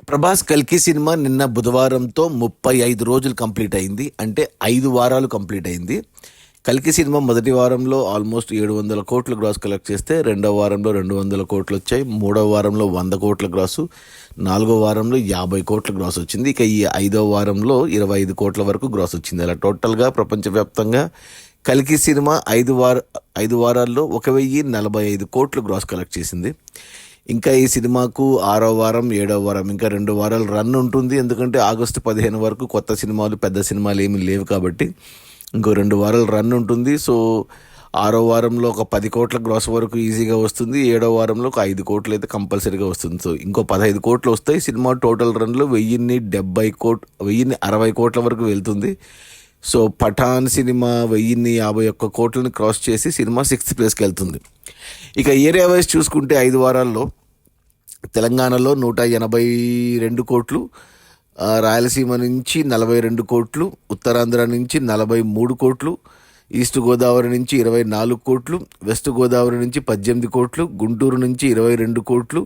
ప్రభాస్ కల్కి సినిమా నిన్న బుధవారంతో 35 రోజులు కంప్లీట్ అయింది. అంటే 5 వారాలు కంప్లీట్ అయింది. కల్కి సినిమా మొదటి వారంలో ఆల్మోస్ట్ 700 కోట్ల గ్రాస్ కలెక్ట్ చేస్తే రెండవ వారంలో 200 కోట్లు వచ్చాయి. మూడవ వారంలో 100 కోట్ల గ్రాసు, నాలుగో వారంలో 50 కోట్ల గ్రాస్ వచ్చింది. ఇక ఈ 5వ వారంలో 25 కోట్ల వరకు గ్రాస్ వచ్చింది. అలా టోటల్గా ప్రపంచవ్యాప్తంగా కల్కి సినిమా 5 వారాల్లో 1045 కోట్లు గ్రాస్ కలెక్ట్ చేసింది. ఇంకా ఈ సినిమాకు 6వ వారం 7వ వారం ఇంకా 2 వారాలు రన్ ఉంటుంది. ఎందుకంటే ఆగస్టు 15 వరకు కొత్త సినిమాలు పెద్ద సినిమాలు ఏమీ లేవు కాబట్టి ఇంకో 2 వారాలు రన్ ఉంటుంది. సో 6వ వారంలో ఒక 10 కోట్ల గ్రాస్ వరకు ఈజీగా వస్తుంది. 7వ వారంలో ఒక 5 కోట్లు అయితే కంపల్సరీగా వస్తుంది. సో ఇంకో 15 కోట్లు వస్తాయి. సినిమా టోటల్ రన్లో 1060 కోట్ల వరకు వెళ్తుంది. సో పఠాన్ సినిమా 1051 కోట్లని క్రాస్ చేసి సినిమా 6th ప్లేస్కి వెళ్తుంది. ఇక ఏరియా వైజ్ చూసుకుంటే 5 వారాల్లో తెలంగాణలో 182 కోట్లు, రాయలసీమ నుంచి 42 కోట్లు, ఉత్తరాంధ్ర నుంచి 43 కోట్లు, ఈస్ట్ గోదావరి నుంచి 24 కోట్లు, వెస్ట్ గోదావరి నుంచి 18 కోట్లు, గుంటూరు నుంచి 22 కోట్లు,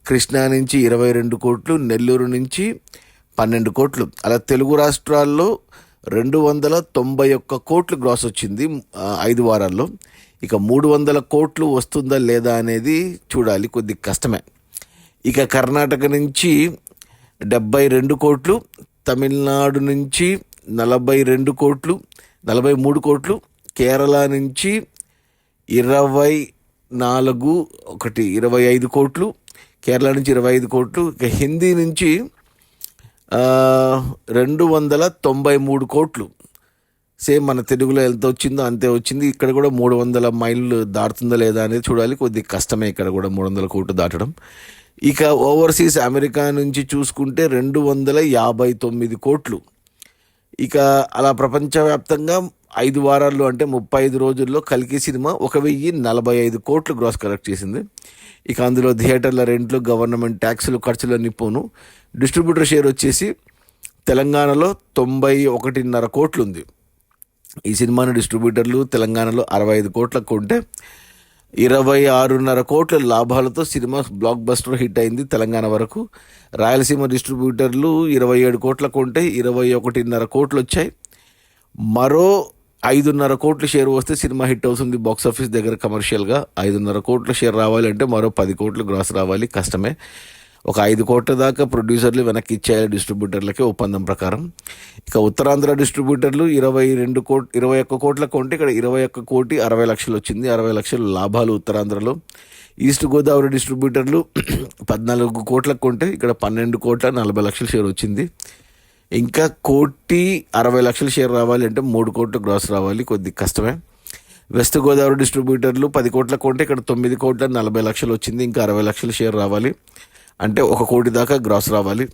కృష్ణా నుంచి 22 కోట్లు, నెల్లూరు నుంచి 12 కోట్లు. అలా తెలుగు రాష్ట్రాల్లో 291 కోట్లు గ్రాస్ వచ్చింది 5 వారాల్లో. ఇక 300 కోట్లు వస్తుందా లేదా అనేది చూడాలి, కొద్ది కష్టమే. ఇక కర్ణాటక నుంచి 72 కోట్లు, తమిళనాడు నుంచి 42 కోట్లు 43 కోట్లు, కేరళ నుంచి 25 కోట్లు, కేరళ నుంచి 25 కోట్లు, ఇక హిందీ నుంచి 293 కోట్లు. సేమ్ మన తెలుగులో ఎంత వచ్చిందో అంతే వచ్చింది. ఇక్కడ కూడా 300 మైళ్ళు దాటుతుందా లేదా అనేది చూడాలి, కొద్దిగా కష్టమే ఇక్కడ కూడా 300 కోట్లు దాటడం. ఇక ఓవర్సీస్ అమెరికా నుంచి చూసుకుంటే 259 కోట్లు. ఇక అలా ప్రపంచవ్యాప్తంగా 5 వారాల్లో అంటే 35 రోజుల్లో కల్కి సినిమా 1045 కోట్లు గ్రాస్ కలెక్ట్ చేసింది. ఇక అందులో థియేటర్ల రెంట్లు, గవర్నమెంట్ ట్యాక్సులు, ఖర్చులన్నీ పోను. డిస్ట్రిబ్యూటర్ షేర్ వచ్చేసి తెలంగాణలో 91.5 కోట్లు ఉంది. ఈ సినిమాని డిస్ట్రిబ్యూటర్లు తెలంగాణలో 65 కోట్లకు కొంటే 26.5 కోట్ల లాభాలతో సినిమా బ్లాక్ బస్టర్ హిట్ అయింది తెలంగాణ వరకు. రాయలసీమ డిస్ట్రిబ్యూటర్లు 27 కోట్లకు కొంటే 21.5 కోట్లు వచ్చాయి. మరో 5.5 కోట్ల షేర్ వస్తే సినిమా హిట్ అవుతుంది బాక్సాఫీస్ దగ్గర కమర్షియల్గా. 5.5 కోట్ల షేర్ రావాలంటే మరో 10 కోట్లు గ్రాస్ రావాలి, కష్టమే. ఒక 5 కోట్ల దాకా ప్రొడ్యూసర్లు వెనక్కి ఇచ్చేయాలి డిస్ట్రిబ్యూటర్లకి ఒప్పందం ప్రకారం. ఇక ఉత్తరాంధ్ర డిస్ట్రిబ్యూటర్లు 21 కోట్ల కొంటే ఇక్కడ 21 కోటి 60 లక్షలు వచ్చింది. 60 లక్షలు లాభాలు ఉత్తరాంధ్రలో. ఈస్ట్ గోదావరి డిస్ట్రిబ్యూటర్లు 14 కోట్లకు కొంటే ఇక్కడ 12 కోట్ల 40 లక్షల షేర్ వచ్చింది. ఇంకా 1,60 లక్షల షేర్ రావాలి అంటే 3 కోట్ల గ్రాస్ రావాలి, కొద్ది కష్టమే. వెస్ట్ గోదావరి డిస్ట్రిబ్యూటర్లు 10 కోట్ల కొంటే ఇక్కడ 9 కోట్ల 40 లక్షలు వచ్చింది. ఇంకా 60 లక్షల షేర్ రావాలి అంటే 1 కోటి దాకా గ్రాస్ రావాలి.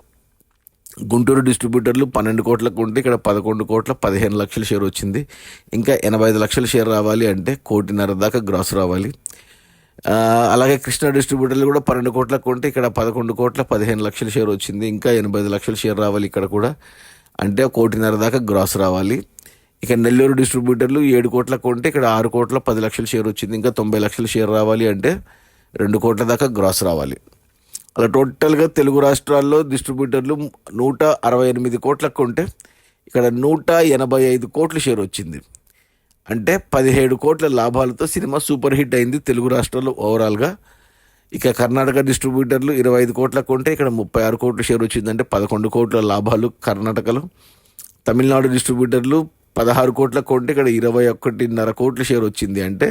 గుంటూరు డిస్ట్రిబ్యూటర్లు 12 కోట్లకు కొంటే ఇక్కడ 11 కోట్ల 15 లక్షల షేర్ వచ్చింది. ఇంకా 85 లక్షల షేర్ రావాలి అంటే 1.5 కోటి దాకా గ్రాస్ రావాలి. అలాగే కృష్ణా డిస్ట్రిబ్యూటర్లు కూడా 12 కోట్లకు కొంటే ఇక్కడ 11 కోట్ల 15 లక్షల షేర్ వచ్చింది. ఇంకా 85 లక్షల షేర్ రావాలి ఇక్కడ కూడా, అంటే 1.5 కోటి దాకా గ్రాస్ రావాలి. ఇక నెల్లూరు డిస్ట్రిబ్యూటర్లు 7 కోట్లకు కొంటే ఇక్కడ 6 కోట్ల 10 లక్షల షేర్ వచ్చింది. ఇంకా 90 లక్షల షేర్ రావాలి అంటే 2 కోట్ల దాకా గ్రాస్ రావాలి. అలా టోటల్గా తెలుగు రాష్ట్రాల్లో డిస్ట్రిబ్యూటర్లు 168 కోట్లకు కొంటే ఇక్కడ 185 కోట్ల షేర్ వచ్చింది. అంటే 17 కోట్ల లాభాలతో సినిమా సూపర్ హిట్ అయింది తెలుగు రాష్ట్రాల్లో ఓవరాల్గా. ఇక కర్ణాటక డిస్ట్రిబ్యూటర్లు 25 కోట్లకు కొంటే ఇక్కడ 36 కోట్ల షేర్ వచ్చింది. అంటే 11 కోట్ల లాభాలు కర్ణాటకలో. తమిళనాడు డిస్ట్రిబ్యూటర్లు 16 కోట్లకు కొంటే ఇక్కడ 21.5 కోట్ల షేర్ వచ్చింది. అంటే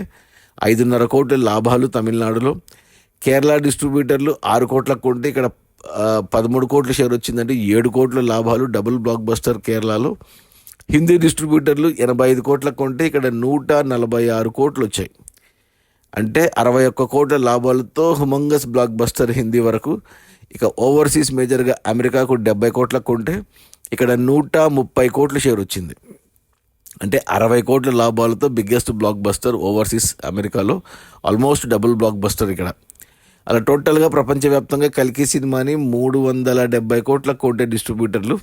5.5 కోట్ల లాభాలు తమిళనాడులో. కేరళ డిస్ట్రిబ్యూటర్లు 6 కోట్లకు కొంటే ఇక్కడ 13 కోట్ల షేర్ వచ్చిందంటే 7 కోట్ల లాభాలు, డబుల్ బ్లాక్ బస్టర్ కేరళలో. హిందీ డిస్ట్రిబ్యూటర్లు 85 కోట్లకు కొంటే ఇక్కడ 146 కోట్లు వచ్చాయి. అంటే 61 కోట్ల లాభాలతో హుమంగస్ బ్లాక్ బస్టర్ హిందీ వరకు. ఇక ఓవర్సీస్ మేజర్గా అమెరికాకు 70 కోట్లకు కొంటే ఇక్కడ 130 కోట్ల షేర్ వచ్చింది. అంటే 60 కోట్ల లాభాలతో బిగ్గెస్ట్ బ్లాక్ బస్టర్ ఓవర్సీస్ అమెరికాలో, ఆల్మోస్ట్ డబుల్ బ్లాక్ బస్టర్ ఇక్కడ. అలా టోటల్గా ప్రపంచవ్యాప్తంగా కల్కి సినిమాని 370 కోట్లకు కొంటే డిస్ట్రిబ్యూటర్లు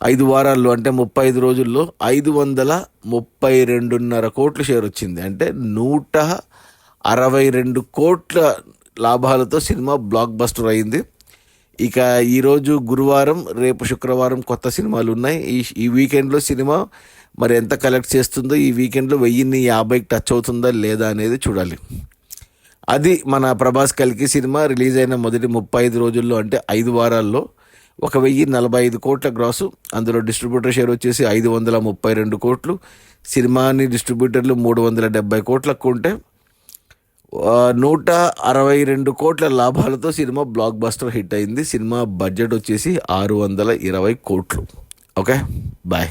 5 వారాల్లో అంటే 35 రోజుల్లో 532.5 కోట్ల షేర్ వచ్చింది. అంటే 162 కోట్ల లాభాలతో సినిమా బ్లాక్ బస్టర్ అయింది. ఇక ఈరోజు గురువారం, రేపు శుక్రవారం కొత్త సినిమాలు ఉన్నాయి. ఈ వీకెండ్లో సినిమా మరి ఎంత కలెక్ట్ చేస్తుందో, ఈ వీకెండ్లో 1050కి టచ్ అవుతుందా లేదా అనేది చూడాలి. అది మన ప్రభాస్ కల్కి సినిమా రిలీజ్ అయిన మొదటి 35 రోజుల్లో, అంటే 5 వారాల్లో 1045 కోట్ల గ్రాసు. అందులో డిస్ట్రిబ్యూటర్ షేర్ వచ్చేసి 532 కోట్లు. సినిమాని డిస్ట్రిబ్యూటర్లు 370 కోట్లకు ఉంటే 162 కోట్ల లాభాలతో సినిమా బ్లాక్ బస్టర్ హిట్ అయింది. సినిమా బడ్జెట్ వచ్చేసి 620 కోట్లు. Okay, bye.